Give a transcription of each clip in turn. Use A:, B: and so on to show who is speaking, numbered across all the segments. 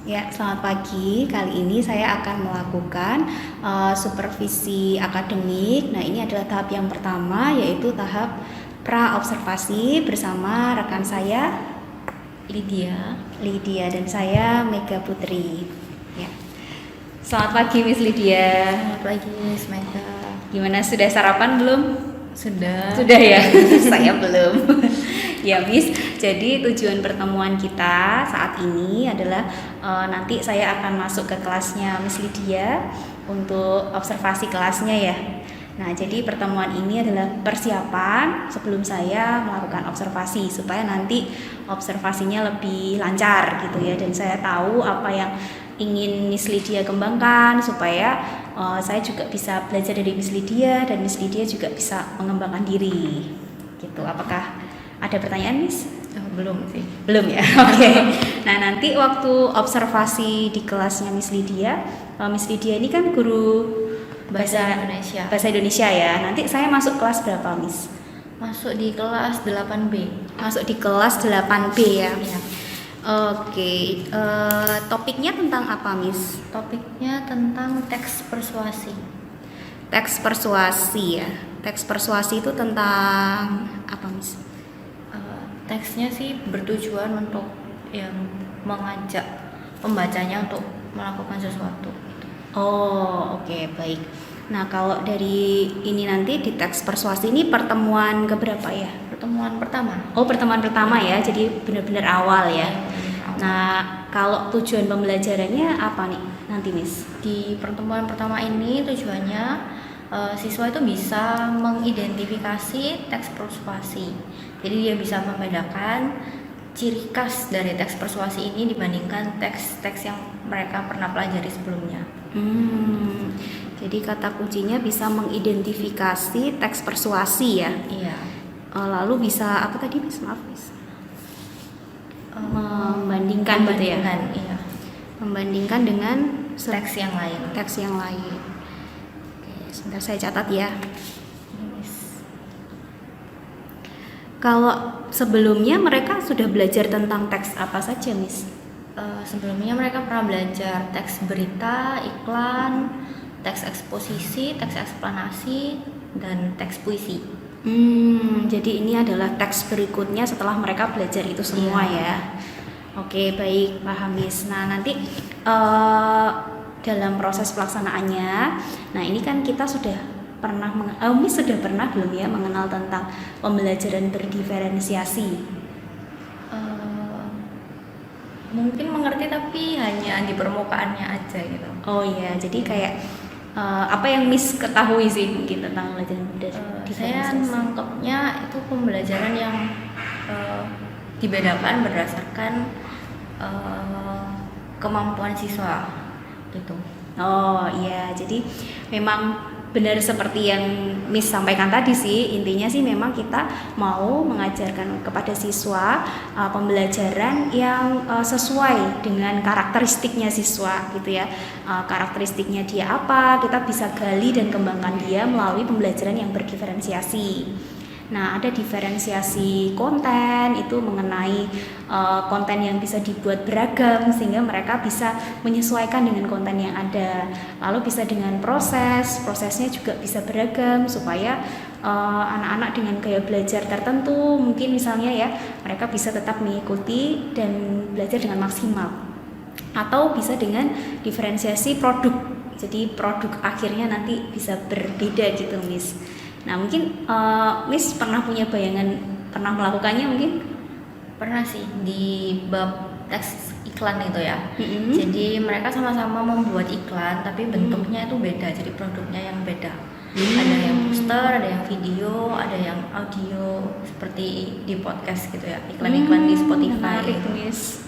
A: Ya, selamat pagi. Kali ini saya akan melakukan supervisi akademik. Nah, ini adalah tahap yang pertama, yaitu tahap pra-observasi bersama rekan saya Lydia dan saya Mega Putri. Ya. Selamat pagi Miss Lydia.
B: Selamat pagi Miss Mega.
A: Gimana, sudah sarapan belum?
B: Sudah
A: ya. Saya belum. Ya Miss, jadi tujuan pertemuan kita saat ini adalah nanti saya akan masuk ke kelasnya Miss Lydia untuk observasi kelasnya ya. Nah, jadi pertemuan ini adalah persiapan sebelum saya melakukan observasi supaya nanti observasinya lebih lancar gitu ya, dan saya tahu apa yang ingin Miss Lydia kembangkan supaya saya juga bisa belajar dari Miss Lydia dan Miss Lydia juga bisa mengembangkan diri gitu. Apakah ada pertanyaan, Miss?
B: belum sih.
A: Belum ya. Oke. Nah, nanti waktu observasi di kelasnya Miss Lydia ini kan guru bahasa Indonesia ya. Nanti saya masuk kelas berapa, Miss?
B: Masuk di kelas 8B.
A: Masuk di kelas 8B ya.
B: Iya.
A: Oke. Topiknya tentang apa, Miss?
B: Topiknya tentang teks persuasi.
A: Teks persuasi ya. Teks persuasi itu tentang apa, Miss?
B: Teksnya sih bertujuan untuk yang mengajak pembacanya untuk melakukan sesuatu.
A: Oh, oke, baik. Nah, kalau dari ini nanti di teks persuasi ini pertemuan keberapa ya?
B: Pertemuan pertama.
A: Oh, pertemuan pertama ya, jadi benar-benar awal ya. Nah, kalau tujuan pembelajarannya apa nih nanti, Miss?
B: Di pertemuan pertama ini tujuannya siswa itu bisa mengidentifikasi teks persuasi. Jadi dia bisa membedakan ciri khas dari teks persuasi ini dibandingkan teks-teks yang mereka pernah pelajari sebelumnya.
A: Jadi kata kuncinya bisa mengidentifikasi teks persuasi ya.
B: Iya.
A: Lalu bisa apa tadi, Miss? Maaf, Miss. Membandingkan gitu ya.
B: Iya.
A: Membandingkan dengan
B: teks yang lain.
A: Oke, sebentar saya catat ya. Kalau sebelumnya mereka sudah belajar tentang teks apa saja, Miss?
B: Sebelumnya mereka pernah belajar teks berita, iklan, teks eksposisi, teks eksplanasi, dan teks puisi.
A: Jadi ini adalah teks berikutnya setelah mereka belajar itu semua ya. Oke, baik, paham, Miss. Nah, nanti dalam proses pelaksanaannya, nah ini kan kita sudah pernah Miss sudah pernah belum ya mengenal tentang pembelajaran berdiferensiasi?
B: Mungkin mengerti tapi hanya di permukaannya aja gitu.
A: Oh iya, jadi kayak apa yang Miss ketahui sih mungkin tentang pembelajaran berdiferensiasi?
B: Saya menganggapnya itu pembelajaran yang dibedakan berdasarkan kemampuan siswa gitu.
A: Oh iya, jadi memang benar seperti yang Miss sampaikan tadi sih, intinya sih memang kita mau mengajarkan kepada siswa pembelajaran yang sesuai dengan karakteristiknya siswa gitu ya. Karakteristiknya dia apa, kita bisa gali dan kembangkan dia melalui pembelajaran yang berdiferensiasi. Nah, ada diferensiasi konten, itu mengenai konten yang bisa dibuat beragam sehingga mereka bisa menyesuaikan dengan konten yang ada. Lalu bisa dengan prosesnya juga bisa beragam supaya anak-anak dengan gaya belajar tertentu mungkin misalnya ya, mereka bisa tetap mengikuti dan belajar dengan maksimal. Atau bisa dengan diferensiasi produk. Jadi produk akhirnya nanti bisa berbeda gitu, Miss. Nah, mungkin Miss pernah punya bayangan, pernah melakukannya mungkin?
B: Pernah sih, di bab teks iklan itu ya. Jadi mereka sama-sama membuat iklan tapi bentuknya itu beda, jadi produknya yang beda. Ada yang poster, ada yang video, ada yang audio seperti di podcast gitu ya, iklan-iklan di Spotify.
A: Menarik, Miss.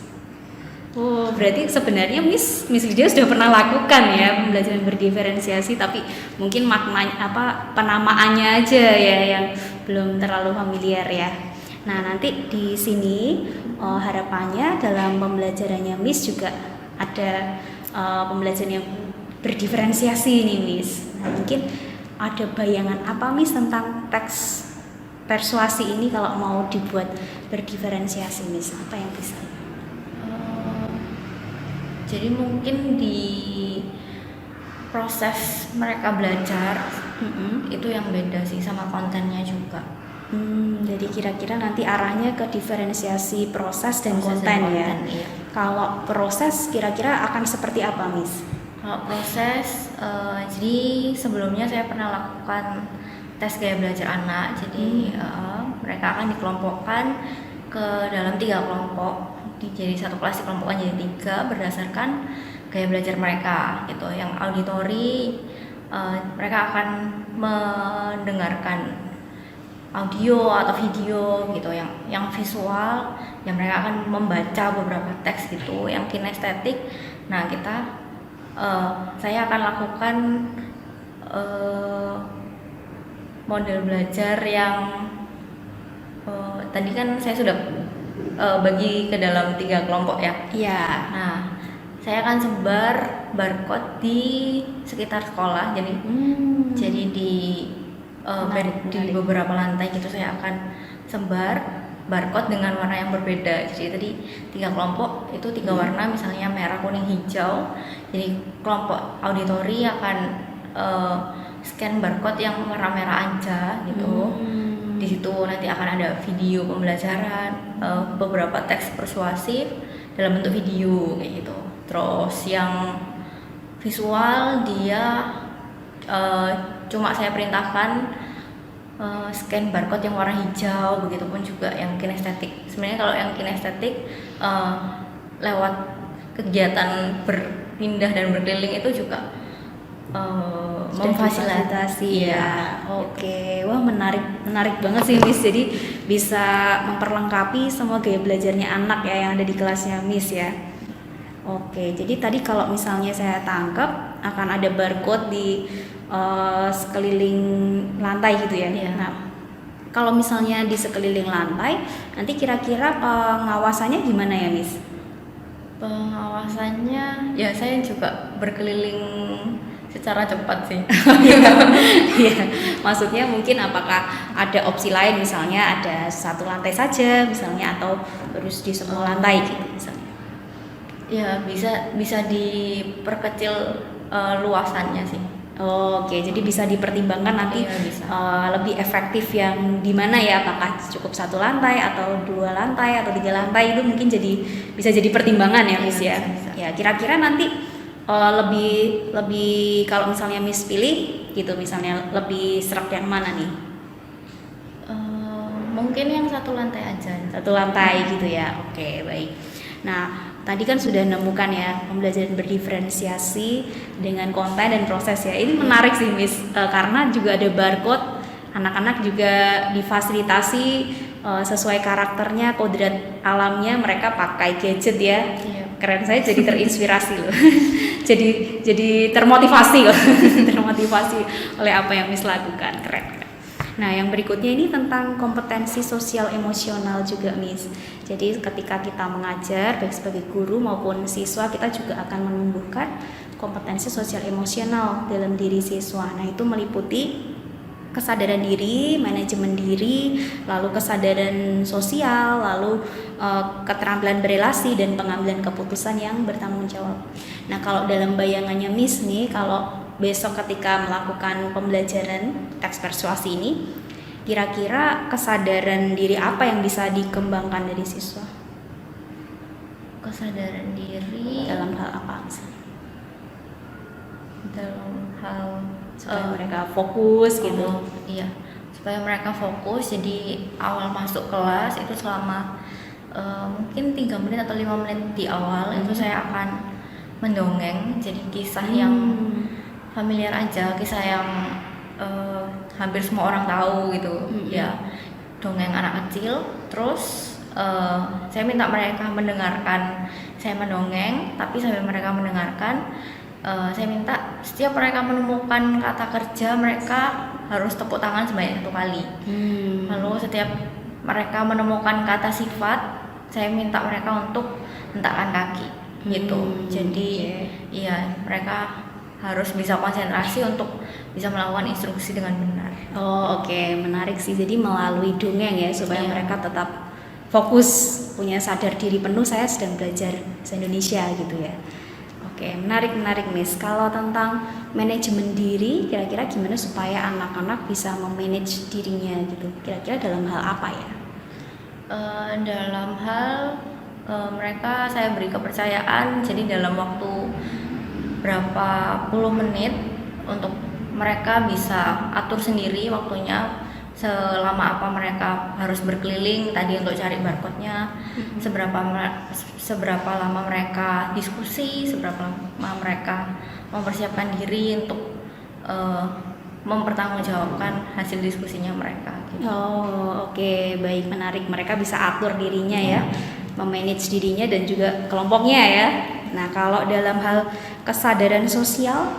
A: Oh, berarti sebenarnya Miss Lydia sudah pernah lakukan ya pembelajaran berdiferensiasi, tapi mungkin maknanya penamaannya aja ya yang belum terlalu familiar ya. Nah, nanti di sini harapannya dalam pembelajarannya Miss juga ada pembelajaran yang berdiferensiasi nih, Miss. Nah, mungkin ada bayangan apa, Miss, tentang teks persuasi ini kalau mau dibuat berdiferensiasi, Miss? Apa yang bisa?
B: Jadi mungkin di proses mereka belajar itu yang beda sih, sama kontennya juga.
A: Jadi kira-kira nanti arahnya ke diferensiasi proses dan konten ya.
B: Iya.
A: Kalau proses kira-kira akan seperti apa, Miss?
B: Kalau proses, jadi sebelumnya saya pernah lakukan tes gaya belajar anak. Jadi mereka akan dikelompokkan ke dalam 3 kelompok. Jadi satu kelas dikelompokkan jadi 3 berdasarkan gaya belajar mereka gitu. Yang auditori, mereka akan mendengarkan audio atau video gitu. Yang visual, yang mereka akan membaca beberapa teks gitu. Yang kinestetik, nah saya akan lakukan model belajar yang tadi kan saya sudah bagi ke dalam 3 kelompok ya.
A: Iya.
B: Nah, saya akan sebar barcode di sekitar sekolah. Jadi di beberapa lantai gitu saya akan sebar barcode dengan warna yang berbeda. Jadi tadi 3 kelompok itu 3 warna, misalnya merah, kuning, hijau. Jadi kelompok auditori akan scan barcode yang warna merah aja gitu. Di situ nanti akan ada video pembelajaran, beberapa teks persuasif dalam bentuk video kayak gitu. Terus yang visual dia cuma saya perintahkan scan barcode yang warna hijau, begitupun juga yang kinestetik. Sebenarnya kalau yang kinestetik lewat kegiatan berpindah dan berkeliling itu juga
A: memfasilitasi ya. Oke, wah menarik banget sih Miss. Jadi bisa memperlengkapi semua gaya belajarnya anak ya yang ada di kelasnya Miss ya. Oke, jadi tadi kalau misalnya saya tangkap akan ada barcode di sekeliling lantai gitu ya.
B: Iya.
A: Nah, kalau misalnya di sekeliling lantai, nanti kira-kira pengawasannya gimana ya Miss?
B: Pengawasannya ya saya juga berkeliling secara cepat sih.
A: Iya, maksudnya mungkin apakah ada opsi lain, misalnya ada 1 lantai saja misalnya, atau harus di semua lantai gitu misalnya?
B: Ya bisa diperkecil luasannya sih.
A: Oke, jadi bisa dipertimbangkan nanti
B: bisa.
A: Lebih efektif yang di mana ya, apakah cukup 1 lantai atau 2 lantai atau 3 lantai, itu mungkin bisa jadi pertimbangan ya Miss ya.
B: Bisa.
A: Ya kira-kira nanti lebih kalau misalnya Miss pilih gitu, misalnya lebih serak yang mana nih?
B: Mungkin yang 1 lantai aja.
A: 1 lantai gitu ya. Oke, baik. Nah, tadi kan sudah nemukan ya pembelajaran berdiferensiasi dengan konten dan proses ya. Ini menarik sih Miss, karena juga ada barcode, anak-anak juga difasilitasi sesuai karakternya, kodrat alamnya, mereka pakai gadget ya.
B: Iya.
A: Keren, saya jadi terinspirasi loh. jadi termotivasi loh. Termotivasi oleh apa yang Miss lakukan. Keren. Nah, yang berikutnya ini tentang kompetensi sosial emosional juga Miss. Jadi ketika kita mengajar baik sebagai guru maupun siswa, kita juga akan menumbuhkan kompetensi sosial emosional dalam diri siswa. Nah, itu meliputi kesadaran diri, manajemen diri, lalu kesadaran sosial, lalu keterampilan berelasi dan pengambilan keputusan yang bertanggung jawab. Nah, kalau dalam bayangannya Miss nih, kalau besok ketika melakukan pembelajaran teks persuasi ini, kira-kira kesadaran diri apa yang bisa dikembangkan dari siswa?
B: Kesadaran diri
A: Dalam hal apa misalnya?
B: Dalam hal
A: Supaya mereka fokus gitu.
B: Iya, supaya mereka fokus. Jadi awal masuk kelas itu selama mungkin 3 menit atau 5 menit di awal itu saya akan mendongeng. Jadi kisah yang familiar aja, kisah yang hampir semua orang tahu gitu. Ya, dongeng anak kecil. Terus saya minta mereka mendengarkan saya mendongeng, tapi sambil mereka mendengarkan, saya minta setiap mereka menemukan kata kerja, mereka harus tepuk tangan sebanyak 1 kali. Lalu setiap mereka menemukan kata sifat, saya minta mereka untuk hentakkan kaki gitu. Jadi iya, mereka harus bisa konsentrasi untuk bisa melakukan instruksi dengan benar.
A: Oke, menarik sih. Jadi melalui dongeng ya, supaya mereka tetap fokus, punya sadar diri penuh, saya sedang belajar bahasa Indonesia gitu ya. Oke, menarik Miss. Kalau tentang manajemen diri, kira-kira gimana supaya anak-anak bisa memanage dirinya gitu? Kira-kira dalam hal apa ya?
B: Dalam hal mereka saya beri kepercayaan, jadi dalam waktu berapa puluh menit untuk mereka bisa atur sendiri waktunya, selama apa mereka harus berkeliling tadi untuk cari barcode-nya, seberapa lama mereka diskusi, seberapa lama mereka mempersiapkan diri untuk mempertanggungjawabkan hasil diskusinya mereka gitu.
A: Oh, oke, baik, menarik. Mereka bisa atur dirinya ya, memanage dirinya dan juga kelompoknya ya. Nah, kalau dalam hal kesadaran sosial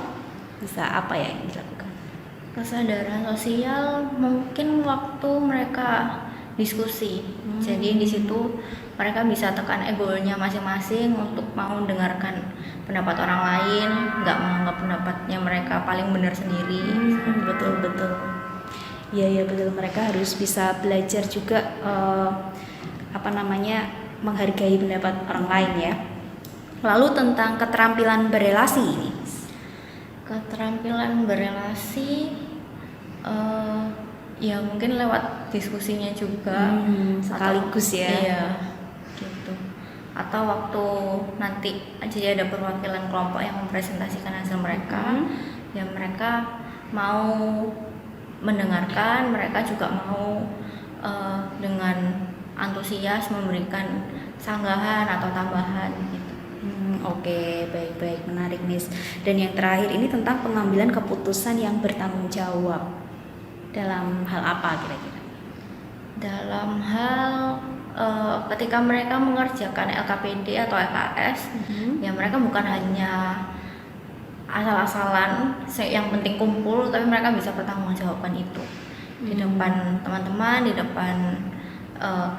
A: bisa apa ya yang dilakukan?
B: Kesadaran sosial mungkin waktu mereka diskusi. Jadi di situ mereka bisa tekan egonya masing-masing untuk mau mendengarkan pendapat orang lain, nggak menganggap pendapatnya mereka paling benar sendiri.
A: Betul. Iya betul. Mereka harus bisa belajar juga menghargai pendapat orang lain ya. Lalu tentang keterampilan berelasi ini.
B: Keterampilan berelasi ya mungkin lewat diskusinya juga
A: sekaligus ya.
B: Iya gitu. Atau waktu nanti jadi ada perwakilan kelompok yang mempresentasikan hasil mereka, ya mereka mau mendengarkan, mereka juga mau dengan antusias memberikan sanggahan atau tambahan gitu.
A: Oke, baik, menarik Miss. Dan yang terakhir ini tentang pengambilan keputusan yang bertanggung jawab. Dalam hal apa kira-kira?
B: Dalam hal ketika mereka mengerjakan LKPD atau LKS, ya mereka bukan hanya asal-asalan yang penting kumpul, tapi mereka bisa pertanggungjawabkan itu di depan teman-teman, di depan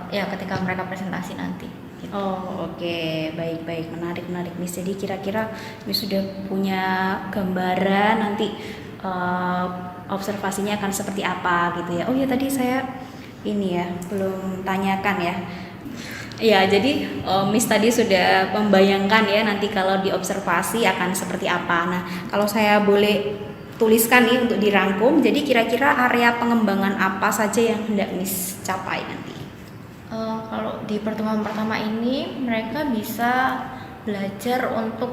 B: ya ketika mereka presentasi nanti.
A: Oh oke, baik, menarik Miss. Jadi kira-kira Miss sudah punya gambaran nanti observasinya akan seperti apa gitu ya. Oh ya, tadi saya ini ya belum tanyakan ya. Ya, jadi Miss tadi sudah membayangkan ya nanti kalau diobservasi akan seperti apa. Nah, kalau saya boleh tuliskan nih untuk dirangkum, jadi kira-kira area pengembangan apa saja yang hendak Miss capai nanti?
B: Kalau di pertemuan pertama ini mereka bisa belajar untuk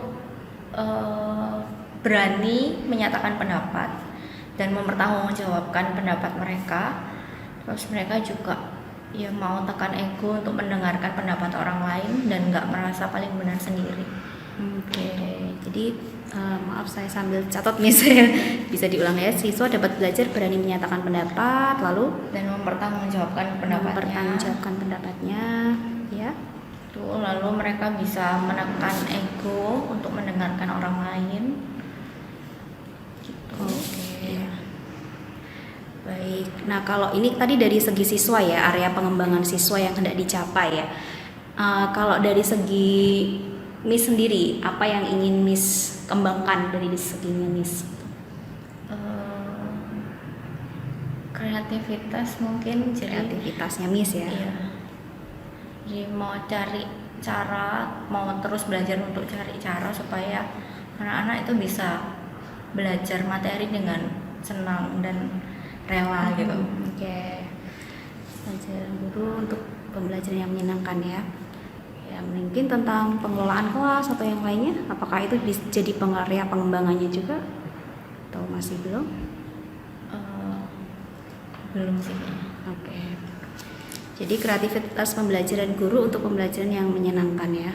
B: berani menyatakan pendapat dan mempertanggungjawabkan pendapat mereka. Terus mereka juga ya mau tekan ego untuk mendengarkan pendapat orang lain dan nggak merasa paling benar sendiri.
A: Oke, jadi maaf saya sambil catat Miss, bisa diulang ya. Siswa dapat belajar berani menyatakan pendapat, lalu
B: dan mempertanggungjawabkan pendapatnya,
A: ya.
B: Tuh, lalu mereka bisa menekan ego untuk mendengarkan orang lain. Gitu.
A: Oke. Baik. Nah, kalau ini tadi dari segi siswa ya, area pengembangan siswa yang hendak dicapai ya. Kalau dari segi Miss sendiri, apa yang ingin Miss kembangkan dari seginya Miss?
B: Kreativitas mungkin,
A: kreativitasnya Miss ya.
B: Iya. Jadi mau cari cara, mau terus belajar untuk cari cara supaya anak-anak itu bisa belajar materi dengan senang dan rela gitu.
A: Oke. Pelajaran guru untuk pembelajaran yang menyenangkan ya. Ya, mungkin tentang pengelolaan kelas atau yang lainnya, apakah itu bisa jadi area pengembangannya juga atau masih belum?
B: Belum sih.
A: Oke. Jadi kreativitas pembelajaran guru untuk pembelajaran yang menyenangkan ya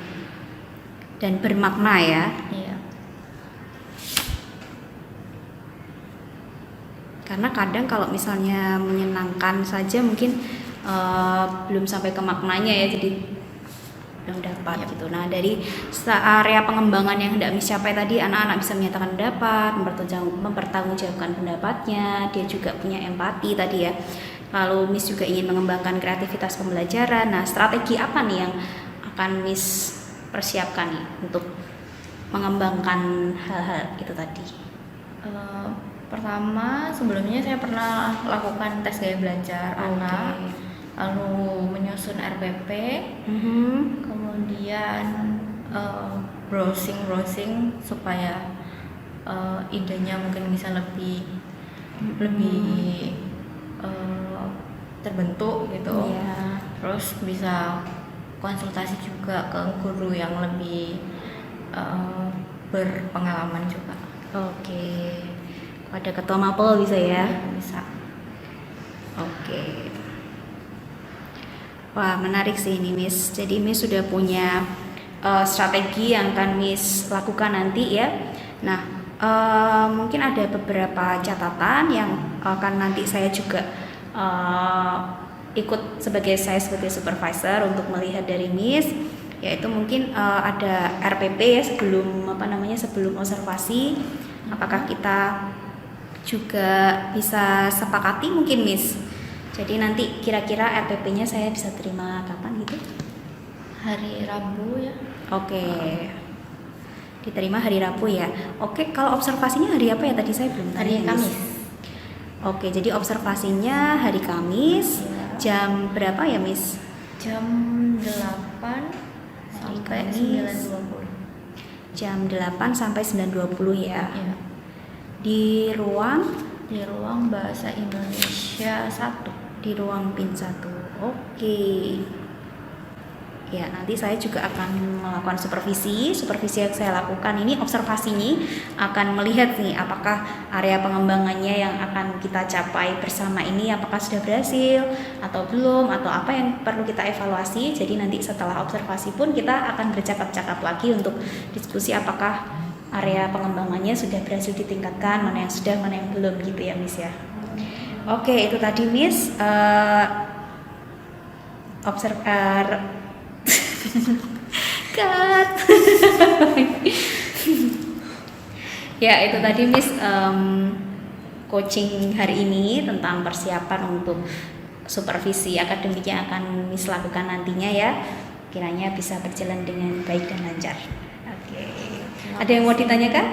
A: dan bermakna ya.
B: Iya.
A: Karena kadang kalau misalnya menyenangkan saja mungkin belum sampai ke maknanya ya, jadi belum dapat gitu. Nah, dari area pengembangan yang hendak Miss capai tadi, anak-anak bisa menyatakan pendapat, mempertanggungjawabkan pendapatnya, dia juga punya empati tadi ya. Lalu Miss juga ingin mengembangkan kreativitas pembelajaran. Nah, strategi apa nih yang akan Miss persiapkan nih untuk mengembangkan hal-hal itu tadi?
B: Pertama, sebelumnya saya pernah lakukan tes gaya belajar anak, lalu menyusun RPP, kemudian browsing supaya idenya mungkin bisa lebih terbentuk gitu.
A: Iya.
B: Terus bisa konsultasi juga ke guru yang lebih berpengalaman juga.
A: Oke. Pada ketua mapel bisa ya?
B: Bisa.
A: Oke. Wah, menarik sih ini Miss. Jadi Miss sudah punya strategi yang akan Miss lakukan nanti ya. Nah, mungkin ada beberapa catatan yang akan nanti saya juga ikut sebagai supervisor untuk melihat dari Miss, yaitu mungkin ada RPP ya sebelum observasi. Apakah kita juga bisa sepakati mungkin Miss? Jadi nanti kira-kira RPP-nya saya bisa terima kapan gitu?
B: Hari Rabu ya.
A: Oke. Diterima hari Rabu ya. Oke, kalau observasinya hari apa ya tadi saya belum tanya.
B: Hari Kamis.
A: Oke, jadi observasinya hari Kamis.
B: Ya.
A: Jam berapa ya, Miss?
B: Jam 8 sampai 9.20.
A: Jam 8 sampai 9.20 ya.
B: Ya.
A: Di ruang
B: Bahasa Indonesia 1.
A: di ruang PIN 1. Oke. Ya, nanti saya juga akan melakukan supervisi yang saya lakukan ini observasi nih akan melihat nih apakah area pengembangannya yang akan kita capai bersama ini apakah sudah berhasil atau belum atau apa yang perlu kita evaluasi. Jadi nanti setelah observasi pun kita akan bercakap-cakap lagi untuk diskusi apakah area pengembangannya sudah berhasil ditingkatkan, mana yang sudah, mana yang belum gitu ya Miss ya. Oke, itu tadi Miss cut. Ya, itu tadi Miss coaching hari ini tentang persiapan untuk supervisi akademik yang akan Miss lakukan nantinya ya. Kiranya bisa berjalan dengan baik dan lancar. Oke. Ada yang mau ditanyakan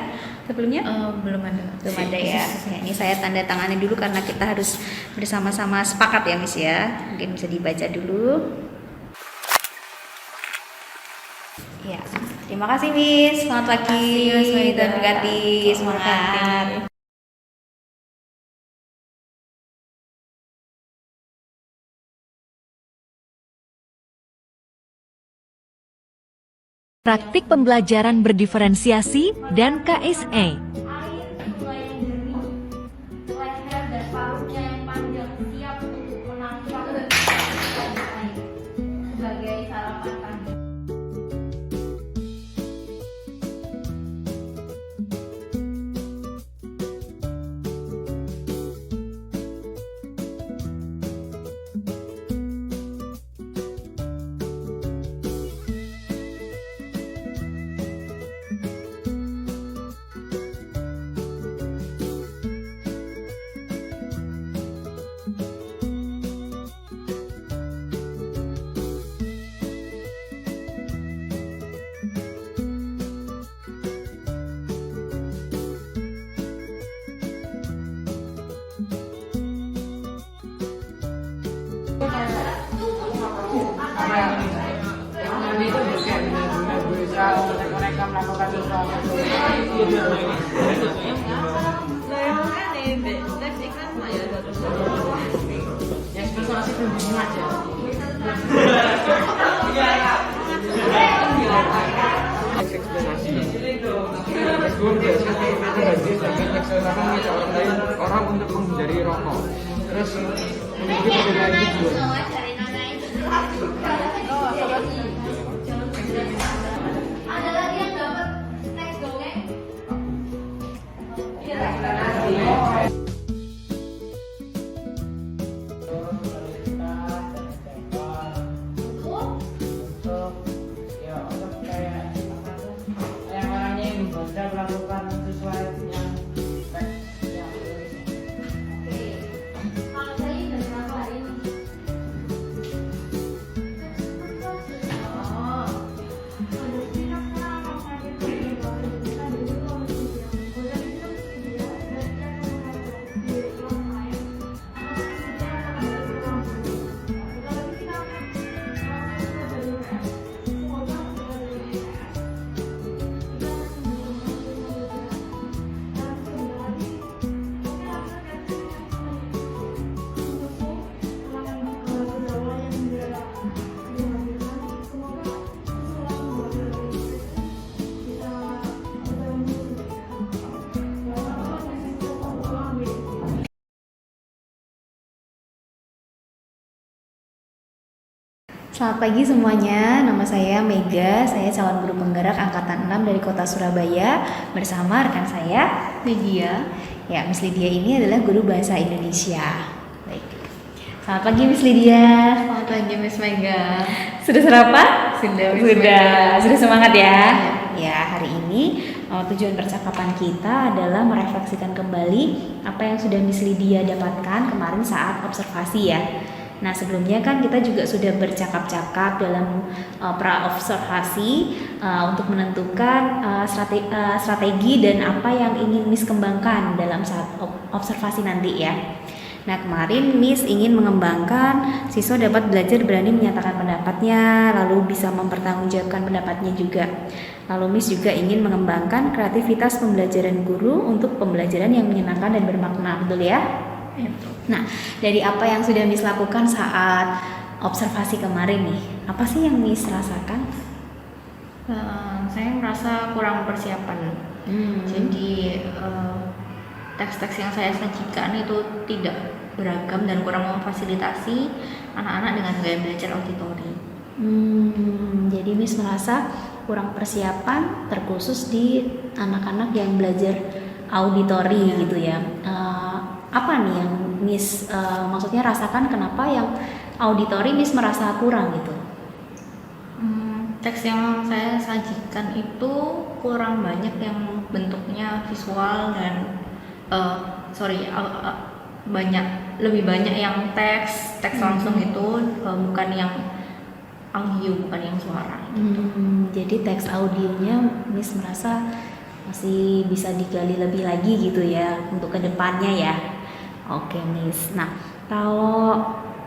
A: sebelumnya?
B: Belum ada.
A: Belum ada ya. Ya. Ini saya tanda tangani dulu karena kita harus bersama-sama sepakat ya Miss ya. Mungkin bisa dibaca dulu. Ya, terima kasih Miss. Selamat pagi. Dan berkati. Semangat.
C: Praktik pembelajaran berdiferensiasi dan KSE.
D: mereka melakukan sesuatu. Ya ekspresasi pembimbing aja. Orang untuk menghindari rokok. Terus memiliki perbedaan tujuan.
E: Ada lagi yang dapat next dongeng?
D: Melakukan sesuai yang
E: Oke. Kalau saya dari berapa hari ini?
A: Selamat pagi semuanya, nama saya Mega, saya calon guru penggerak angkatan 6 dari kota Surabaya bersama rekan saya Lydia. Ya, Miss Lydia ini adalah guru bahasa Indonesia. Baik. Selamat pagi Miss Lydia.
B: Selamat pagi Miss Mega.
A: Sudah sarapan?
B: Sudah, Miss Mega.
A: Sudah semangat ya? Ya, hari ini tujuan percakapan kita adalah merefleksikan kembali apa yang sudah Miss Lydia dapatkan kemarin saat observasi ya. Nah, sebelumnya kan kita juga sudah bercakap-cakap dalam pra-observasi untuk menentukan strategi dan apa yang ingin Miss kembangkan dalam saat observasi nanti ya. Nah, kemarin Miss ingin mengembangkan siswa dapat belajar berani menyatakan pendapatnya, lalu bisa mempertanggungjawabkan pendapatnya juga. Lalu Miss juga ingin mengembangkan kreativitas pembelajaran guru untuk pembelajaran yang menyenangkan dan bermakna, betul ya? Nah, dari apa yang sudah Miss lakukan saat observasi kemarin nih, apa sih yang Miss rasakan?
B: Saya merasa kurang persiapan. Jadi teks-teks yang saya sajikan itu tidak beragam dan kurang memfasilitasi anak-anak dengan gaya belajar auditori.
A: Jadi Miss merasa kurang persiapan terkhusus di anak-anak yang belajar auditori gitu ya. Apa nih yang Miss maksudnya rasakan kenapa yang auditori Miss merasa kurang gitu?
B: Teks yang saya sajikan itu kurang banyak yang bentuknya visual dan lebih banyak yang teks langsung gitu, bukan yang audio, bukan yang suara gitu.
A: Jadi teks audionya Miss merasa masih bisa digali lebih lagi gitu ya untuk kedepannya ya. Oke Miss. Nah, kalau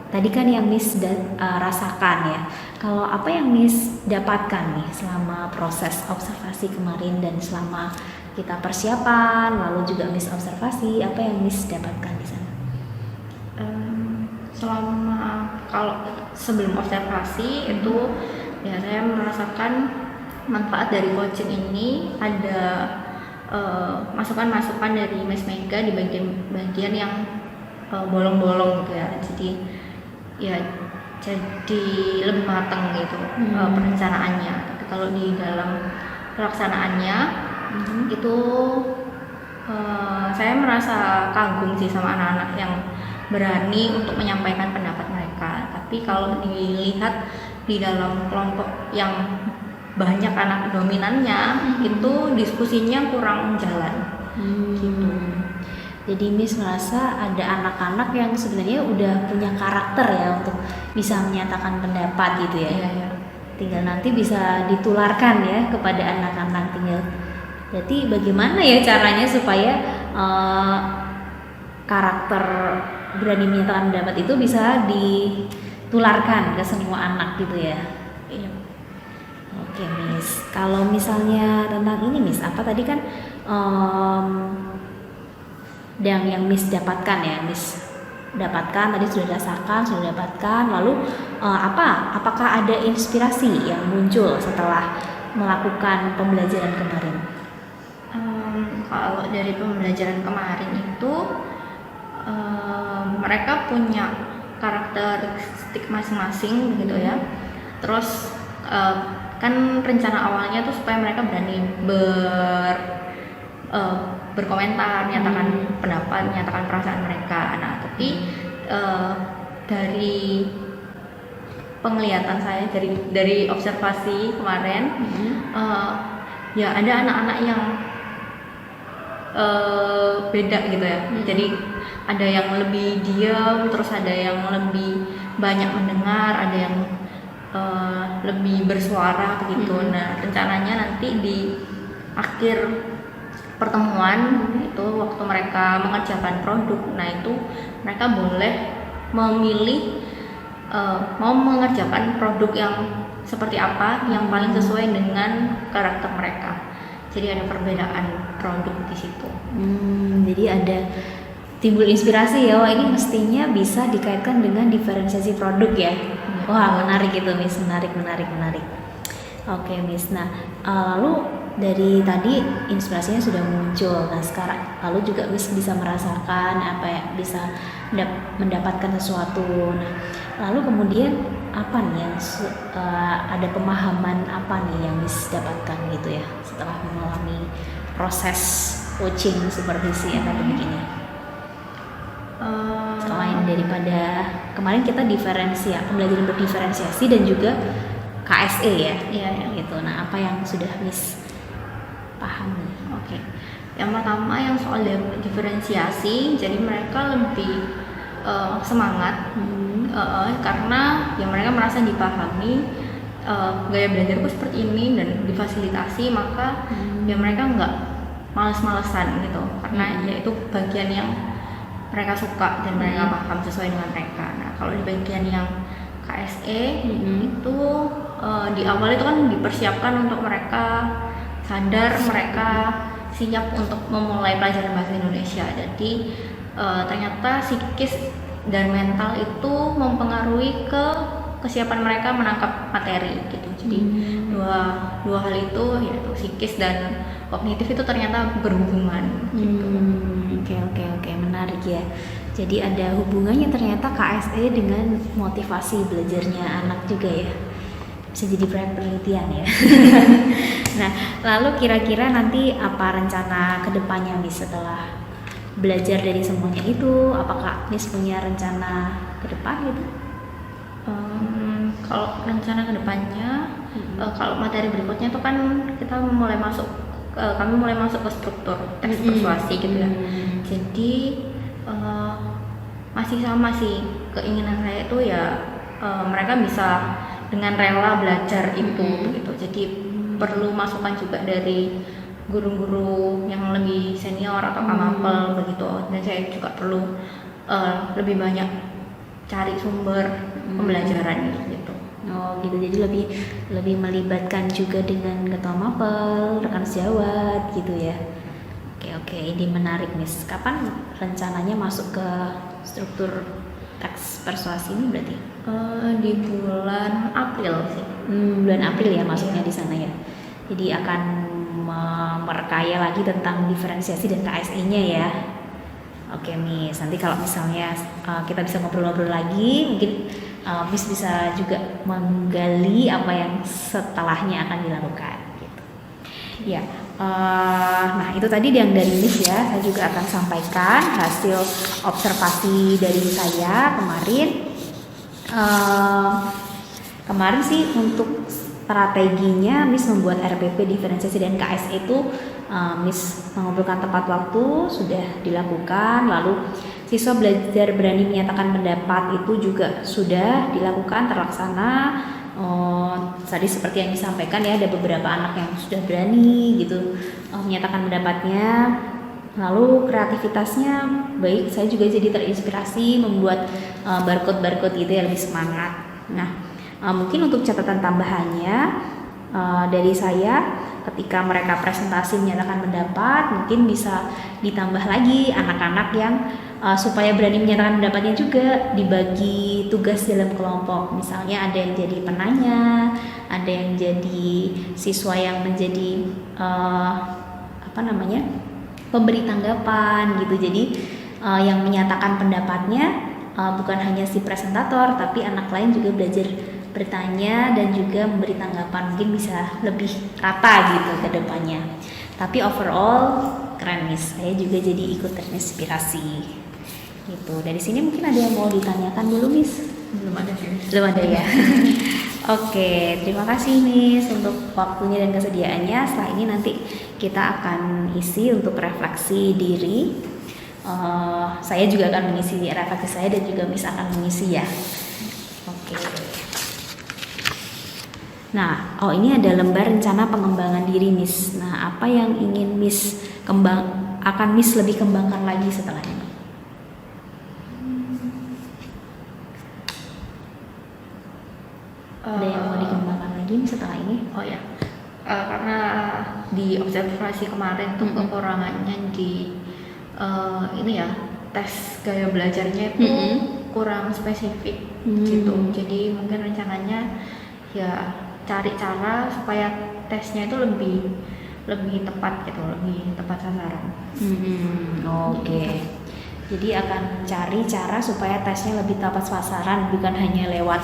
A: tadi kan yang Miss rasakan ya, kalau apa yang Miss dapatkan nih selama proses observasi kemarin dan selama kita persiapan, lalu juga Miss observasi, apa yang Miss dapatkan di sana?
B: Kalau sebelum observasi itu ya saya merasakan manfaat dari coaching ini, ada masukan-masukan dari Miss Mega di bagian yang bolong-bolong gitu ya. Jadi lebih matang gitu perencanaannya. Tapi kalau di dalam pelaksanaannya itu saya merasa kagum sih sama anak-anak yang berani untuk menyampaikan pendapat mereka. Tapi kalau dilihat di dalam kelompok yang banyak anak dominannya, itu diskusinya kurang jalan gitu.
A: Jadi Miss merasa ada anak-anak yang sebenarnya udah punya karakter ya untuk bisa menyatakan pendapat gitu ya.
B: Iya.
A: Tinggal nanti bisa ditularkan ya kepada anak-anak tinggal. Jadi bagaimana ya caranya supaya karakter berani menyatakan pendapat itu bisa ditularkan ke semua anak gitu ya.
B: Iya.
A: Oke Miss, kalau misalnya tentang ini Miss, apa tadi kan yang Miss dapatkan ya, Miss dapatkan tadi sudah rasakan, sudah dapatkan, lalu apakah ada inspirasi yang muncul setelah melakukan pembelajaran kemarin?
B: Kalau dari pembelajaran kemarin itu mereka punya karakteristik masing-masing gitu ya. Terus kan rencana awalnya tuh supaya mereka berani berkomentar, nyatakan pendapat, nyatakan perasaan mereka. Nah, tapi dari penglihatan saya dari observasi kemarin, ya ada anak-anak yang beda gitu ya. Jadi ada yang lebih diam, terus ada yang lebih banyak mendengar, ada yang lebih bersuara begitu. Nah, rencananya nanti di akhir pertemuan itu waktu mereka mengerjakan produk, nah itu mereka boleh memilih mau mengerjakan produk yang seperti apa yang paling sesuai dengan karakter mereka. Jadi ada perbedaan produk di situ.
A: Jadi ada timbul inspirasi ya, wah ini mestinya bisa dikaitkan dengan diferensiasi produk ya. Wah, menarik itu Miss, menarik. Oke Miss, nah lalu dari tadi inspirasinya sudah muncul, nah sekarang lalu juga Miss bisa merasakan apa ya, bisa mendapatkan sesuatu. Nah lalu kemudian apa nih yang ada pemahaman apa nih yang Miss dapatkan gitu ya setelah mengalami proses coaching supervisi akademik ini? Selain daripada kemarin kita pembelajaran berdiferensiasi dan juga KSE ya, gitu. Nah, apa yang sudah Miss pahami?
B: Oke. Yang pertama yang soal diferensiasi, jadi mereka lebih semangat karena ya mereka merasa dipahami, gaya belajarku seperti ini dan difasilitasi, maka ya mereka nggak males-malesan gitu, karena ya itu bagian yang mereka suka dan mereka paham sesuai dengan mereka. Nah, kalau di bagian yang KSE itu di awal itu kan dipersiapkan untuk mereka sadar, mereka siap untuk memulai pelajaran bahasa Indonesia. Jadi ternyata psikis dan mental itu mempengaruhi ke kesiapan mereka menangkap materi gitu. Jadi dua hal itu, yaitu psikis dan kognitif, itu ternyata berhubungan gitu.
A: Oke, menarik ya. Jadi ada hubungannya ternyata KSE dengan motivasi belajarnya anak juga ya. Bisa jadi proyek penelitian ya. Nah, lalu kira-kira nanti apa rencana kedepannya Miss setelah belajar dari semuanya itu? Apakah Miss punya rencana ke depan gitu?
B: Kalau rencana kedepannya, kalau materi berikutnya itu kan kita mulai masuk, kami mulai masuk ke struktur teks persuasi gitu ya. Jadi masih sama sih keinginan saya itu ya, mereka bisa dengan rela belajar itu gitu. Jadi perlu masukan juga dari guru-guru yang lebih senior atau kamapel begitu, dan saya juga perlu lebih banyak cari sumber pembelajaran gitu.
A: Oh gitu, jadi lebih melibatkan juga dengan ketua mapel, rekan sejawat gitu ya. Oke, ini menarik Miss. Kapan rencananya masuk ke struktur teks persuasi ini berarti?
B: Di bulan April sih.
A: Bulan April ya masuknya di sana ya. Jadi akan merekaya lagi tentang diferensiasi dan KSE-nya ya. Oke Miss, nanti kalau misalnya kita bisa ngobrol-ngobrol lagi, mungkin Miss bisa juga menggali apa yang setelahnya akan dilakukan gitu. Ya, nah itu tadi yang dari Miss ya. Saya juga akan sampaikan hasil observasi dari saya kemarin. Kemarin sih untuk strateginya Miss membuat RPP diferensiasi dan KSE itu Miss mengumpulkan tepat waktu sudah dilakukan, lalu siswa belajar berani menyatakan pendapat itu juga sudah dilakukan, terlaksana. Tadi seperti yang disampaikan ya, ada beberapa anak yang sudah berani gitu menyatakan pendapatnya. Lalu kreativitasnya baik, saya juga jadi terinspirasi membuat barcode-barcode itu yang lebih semangat. Nah, mungkin untuk catatan tambahannya dari saya, ketika mereka presentasi menyatakan pendapat, mungkin bisa ditambah lagi anak-anak yang supaya berani menyatakan pendapatnya juga dibagi tugas dalam kelompok. Misalnya ada yang jadi penanya, ada yang jadi siswa yang menjadi pemberi tanggapan gitu. Jadi yang menyatakan pendapatnya bukan hanya si presentator, tapi anak lain juga belajar bertanya dan juga memberi tanggapan, mungkin bisa lebih rata gitu ke depannya. Tapi overall keren Miss, saya juga jadi ikut terinspirasi gitu. Dari sini mungkin ada yang mau ditanyakan dulu Miss?
B: Belum ada sih.
A: Belum ada ya. Oke, terima kasih Miss untuk waktunya dan kesediaannya. Setelah ini nanti kita akan isi untuk refleksi diri. Saya juga akan mengisi refleksi saya dan juga Miss akan mengisi ya. Oke. Nah, ini ada lembar rencana pengembangan diri Miss. Nah, apa yang ingin Miss akan Miss lebih kembangkan lagi setelah ini? Ada yang mau dikembangkan lagi setelah ini?
B: Oh ya, karena di observasi kemarin tuh kekurangannya di ini ya, tes gaya belajarnya itu kurang spesifik gitu. Jadi mungkin rencananya ya cari cara supaya tesnya itu lebih tepat gitu, lebih tepat sasaran.
A: Oke. Jadi akan cari cara supaya tesnya lebih tepat sasaran, bukan hanya lewat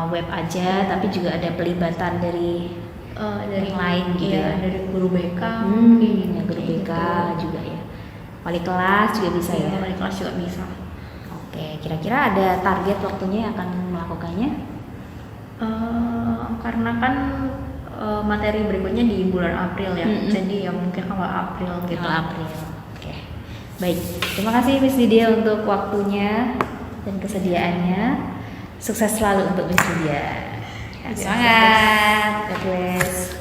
A: web aja, tapi juga ada pelibatan dari
B: dari
A: yang lain gitu
B: iya,
A: ya.
B: dari guru BK
A: Ya, guru BK juga ya. Wali kelas juga bisa ya.
B: Wali kelas juga bisa.
A: Oke, kira-kira ada target waktunya yang akan melakukannya?
B: Karena kan materi berikutnya di bulan April ya, jadi ya mungkin awal April gitu.
A: Awal April. Oke. Baik, terima kasih Miss Lydia untuk waktunya dan kesediaannya. Sukses selalu untuk Miss Lydia.
B: Iya,
A: Semangat. God bless.